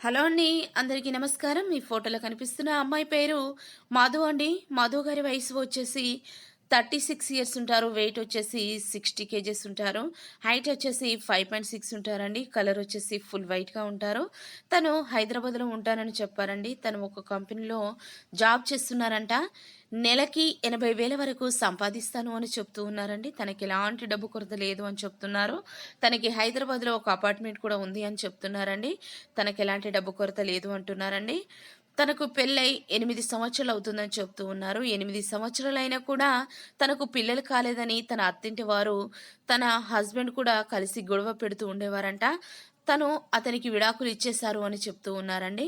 Hello అండి. అందరికీ నమస్కారం. మీ ఫోటోలో కనిపిస్తున్న అమ్మాయి పేరు మధు అండి. మధు గారి వయసు వచ్చేసి 36 ఇయర్స్ ఉంటారు. వెయిట్ వచ్చేసి 60 కేజెస్ ఉంటారు. హైట్ వచ్చేసి 5.6 ఉంటారండి. కలర్ వచ్చేసి ఫుల్ వైట్‌గా ఉంటారు. తను హైదరాబాద్‌లో ఉంటానని చెప్పారండి. తను ఒక కంపెనీలో జాబ్ చేస్తున్నారంట. నెలకి 80,000 వరకు సంపాదిస్తాను అని చెప్తూ ఉన్నారండి. తనకి ఎలాంటి డబ్బు కొరత లేదు అని చెప్తున్నారు. తనకి హైదరాబాద్‌లో ఒక అపార్ట్మెంట్ కూడా ఉంది అని చెప్తున్నారండి. తనకి ఎలాంటి డబ్బు కొరత లేదు అంటున్నారండి. తనకు పెళ్ళై 8 సంవత్సరాలు అవుతుందని చెప్తూ ఉన్నారు. 8 సంవత్సరాలైనా కూడా తనకు పిల్లలు కాలేదని తన అత్తింటి వారు, తన హస్బెండ్ కూడా కలిసి గొడవ పెడుతూ ఉండేవారంట. తను అతనికి విడాకులు ఇచ్చేశారు అని చెప్తూ ఉన్నారండి.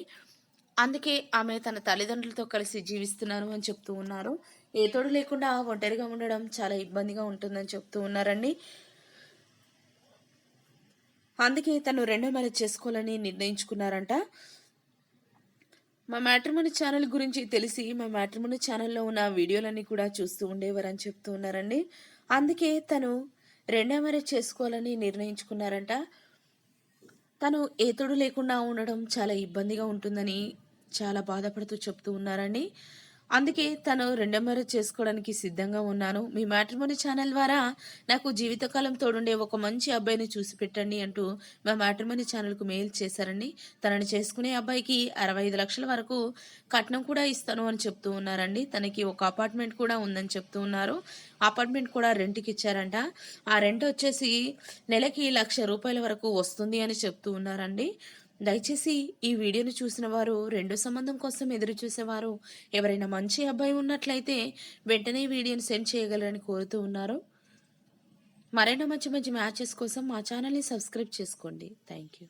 అందుకే ఆమె తన తల్లిదండ్రులతో కలిసి జీవిస్తున్నాను అని చెప్తూ ఉన్నారు. ఏ తోడు లేకుండా ఒంటరిగా ఉండడం చాలా ఇబ్బందిగా ఉంటుందని చెప్తూ ఉన్నారండి. అందుకే తను రెండో మ్యారేజ్ చేసుకోవాలని నిర్ణయించుకున్నారంట. మా మ్యాట్రిమోనీ ఛానల్ గురించి తెలిసి మా మ్యాట్రిమోనీ ఛానల్లో ఉన్న వీడియోలన్నీ కూడా చూస్తూ ఉండేవారని చెప్తూ ఉన్నారండి. అందుకే తను రెండో మ్యారేజ్ చేసుకోవాలని నిర్ణయించుకున్నారంట. తను ఏ తోడు లేకుండా ఉండడం చాలా ఇబ్బందిగా ఉంటుందని చాలా బాధపడుతూ చెప్తూ ఉన్నారండి. అందుకే తను రెండో మ్యారేజ్ చేసుకోవడానికి సిద్ధంగా ఉన్నాను. మీ మ్యాట్రిమోనీ ఛానల్ ద్వారా నాకు జీవితకాలం తోడుండే ఒక మంచి అబ్బాయిని చూసి పెట్టండి అంటూ మా మ్యాట్రిమోనీ ఛానల్‌కు మెయిల్ చేశారండి. తనని చేసుకునే అబ్బాయికి 65 లక్షల వరకు కట్నం కూడా ఇస్తాను అని చెప్తూ ఉన్నారండి. తనకి ఒక అపార్ట్మెంట్ కూడా ఉందని చెప్తూ ఉన్నారు. అపార్ట్మెంట్ కూడా రెంట్‌కి ఇచ్చారంట. ఆ రెంట్ వచ్చేసి నెలకి ₹1,00,000 వరకు వస్తుంది అని చెప్తూ ఉన్నారండి. దయచేసి ఈ వీడియోని చూసిన వారు రెండో సంబంధం కోసం ఎదురు చూసేవారు ఎవరైనా మంచి అబ్బాయి ఉన్నట్లయితే వెంటనే వీడియోని సెండ్ చేయగలరని కోరుతూ ఉన్నారు. మరెన్నో మంచి మంచి మ్యాచెస్ కోసం మా ఛానల్ని సబ్స్క్రైబ్ చేసుకోండి. Thank you.